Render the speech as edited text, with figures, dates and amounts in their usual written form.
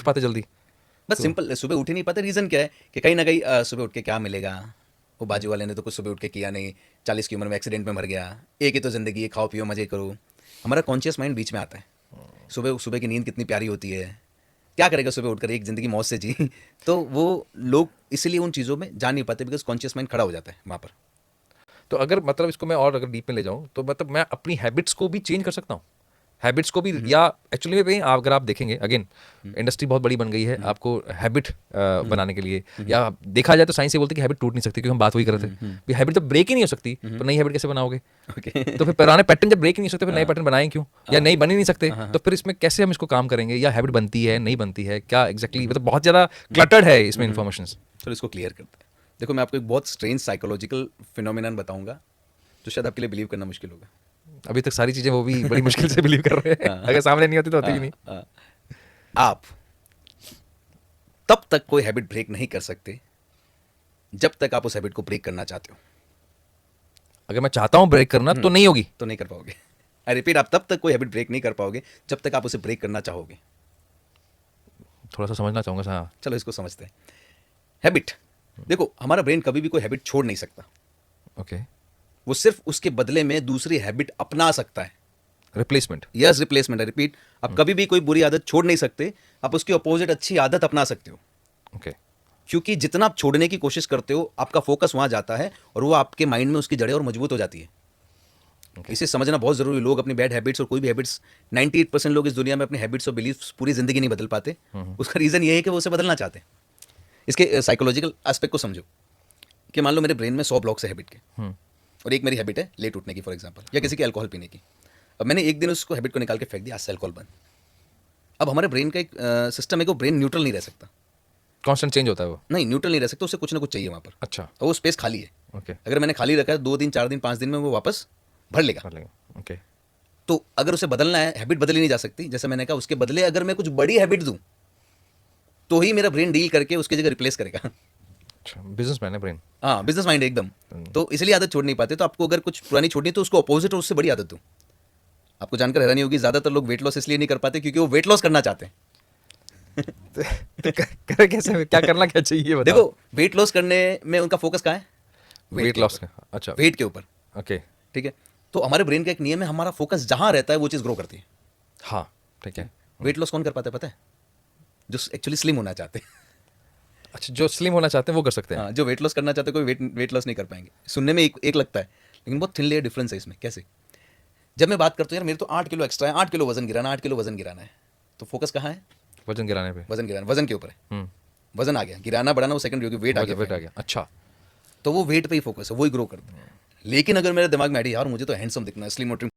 पाते जल्दी? बस सिंपल सुबह उठ ही नहीं पाते। रीज़न क्या है कि कहीं ना कहीं सुबह उठ के क्या मिलेगा, वो बाजू वाले ने तो कुछ सुबह उठ के किया नहीं, 40 की उम्र में एक्सीडेंट में मर गया, एक ही तो ज़िंदगी है, खाओ पियो मज़े करो। हमारा कॉन्शियस माइंड बीच में आता है। सुबह सुबह की नींद कितनी प्यारी होती है, क्या करेगा सुबह उठकर, एक ज़िंदगी मौज से जी। तो वो लोग इसीलिए उन चीज़ों में जा नहीं पाते, बिकॉज कॉन्शियस माइंड खड़ा हो जाता है वहाँ पर। तो अगर मतलब इसको मैं और अगर डीप में ले जाऊं तो मतलब मैं अपनी हैबिट्स को भी चेंज कर सकता हूँ, हैबिट्स को भी, या एक्चुअली में अगर आप देखेंगे अगेन इंडस्ट्री बहुत बड़ी बन गई है आपको हैबिट बनाने के लिए, या देखा जाए तो साइंस ये बोलती है कि हैबिट टूट नहीं सकती, क्योंकि हम बात वही कर रहे थे, हैबिट जब ब्रेक ही नहीं हो सकती तो नई हैबिट कैसे बनाओगे? ओके। तो फिर पुराने पैटर्न जब ब्रेक ही नहीं हो सकते फिर नए हाँ, पैटर्न बनाएं क्यों, या हाँ, नई बन ही नहीं सकते, हाँ, हाँ, तो फिर इसमें कैसे हम इसको काम करेंगे, या हैबिट बनती है नहीं बनती है, क्या एग्जैक्टली मतलब बहुत ज़्यादा क्लटर्ड है इसमें इन्फॉर्मेशन। चलो इसको क्लियर करते हैं। देखो मैं आपको एक बहुत स्ट्रेंज साइकोलॉजिकल फिनोमिनन बताऊंगा, जो शायद आपके लिए बिलीव करना मुश्किल होगा। अभी तक सारी चीज़ें वो भी बड़ी मुश्किल से बिलीव कर रहे हैं, अगर सामने नहीं होती तो होती भी नहीं। हाँ, आप तब तक कोई हैबिट ब्रेक नहीं कर सकते जब तक आप उस हैबिट को ब्रेक करना चाहते हो। अगर मैं चाहता हूँ ब्रेक करना तो नहीं होगी। तो नहीं कर पाओगे। आई रिपीट, आप तब तक कोई हैबिट ब्रेक नहीं कर पाओगे जब तक आप उसे ब्रेक करना चाहोगे। थोड़ा सा समझना चाहूँगा सर। हाँ। चलो इसको समझते हैं। हैबिट, देखो हमारा ब्रेन कभी भी कोई हैबिट छोड़ नहीं सकता, ओके। वो सिर्फ उसके बदले में दूसरी हैबिट अपना सकता है। Replacement. Yes, replacement. I repeat, आप कभी भी कोई बुरी आदत छोड़ नहीं सकते, आप उसके अपोजिट अच्छी आदत अपना सकते हो। ओके। क्योंकि जितना आप छोड़ने की कोशिश करते हो आपका फोकस वहां जाता है और वो आपके माइंड में उसकी जड़ें और मजबूत हो जाती है। Okay. इसे समझना बहुत जरूरी है। लोग अपनी बैड हैबिट्स और कोई भी हैबिट्स, 98% लोग इस दुनिया में अपनी हैबिट्स और बिलीफ्स पूरी जिंदगी नहीं बदल पाते। उसका रीजन ये है कि वो उसे बदलना चाहते हैं। इसके साइकोलॉजिकल एस्पेक्ट को समझो कि मान लो मेरे ब्रेन में 100 ब्लॉक्स है हैबिट के, और एक मेरी हैबिट है लेट उठने की फॉर एग्जांपल, या किसी की अल्कोहल पीने की। अब मैंने एक दिन उसको हैबिट को निकाल के फेंक दिया, आज से अल्कोहल बंद। अब हमारे ब्रेन का एक सिस्टम है कि वो ब्रेन न्यूट्रल नहीं रह सकता। कांस्टेंट चेंज होता है वो। नहीं, न्यूट्रल नहीं रह सकता, उसे कुछ ना कुछ चाहिए वहाँ पर, अच्छा। और वो स्पेस खाली है। ओके। अगर मैंने खाली रखा है 2 दिन 4 दिन 5 दिन में वो वापस भर लेगा। कर लेंगे। ओके। तो अगर उसे बदलना है, हैबिट बदली नहीं जा सकती, जैसे मैंने कहा, उसके बदले अगर मैं कुछ बड़ी हैबिट दूं तो ही मेरा ब्रेन डील करके उसकी जगह रिप्लेस करेगा। अच्छा, बिजनेसमैन है ब्रेन। हाँ, बिजनेस माइंड है एकदम। तो इसलिए आदत छोड़ नहीं पाते। तो आपको अगर कुछ पुरानी छोड़नी है तो उसको अपोजिट और उससे बड़ी आदत दो। आपको जानकर हैरानी होगी, ज्यादातर लोग वेट लॉस इसलिए नहीं कर पाते क्योंकि वो वेट लॉस करना चाहते हैं। तो करे कैसे, क्या करना क्या चाहिए बताओ? देखो, वेट लॉस करने में उनका फोकस कहाँ है? वेट के लॉस ऊपर, का। अच्छा। वेट के ऊपर। ओके। ठीक है, तो हमारे ब्रेन का एक नियम है, हमारा फोकस जहां रहता है वो चीज ग्रो करती है। हाँ ठीक है। वेट लॉस कौन कर पाता है पता है? जो एक्चुअली स्लिम होना चाहते हैं। अच्छा, जो स्लिम होना चाहते हैं वो कर सकते हैं। हाँ, जो वेट लॉस करना चाहते हैं कोई वेट लॉस नहीं कर पाएंगे। सुनने में एक लगता है, लेकिन बहुत थिन लेयर डिफरेंस है इसमें। कैसे? जब मैं बात करता हूँ यार मेरे तो 8 किलो एक्स्ट्रा है, 8 किलो वजन गिराना, 8 किलो वजन गिराना है, तो फोकस कहाँ है? वजन गिराने पे। वजन गिराना, वजन के ऊपर है। हम्म। वजन आ गया, गिराना बढ़ाना वो सेकंडरी हो गया, वेट आ गया वेट आ finally। गया। अच्छा। तो वो वेट पे ही फोकस है, वही ग्रो करता है। लेकिन अगर मेरे दिमाग में आइडिया यार मुझे तो हैंडसम दिखना है, स्लिम और ट्रिम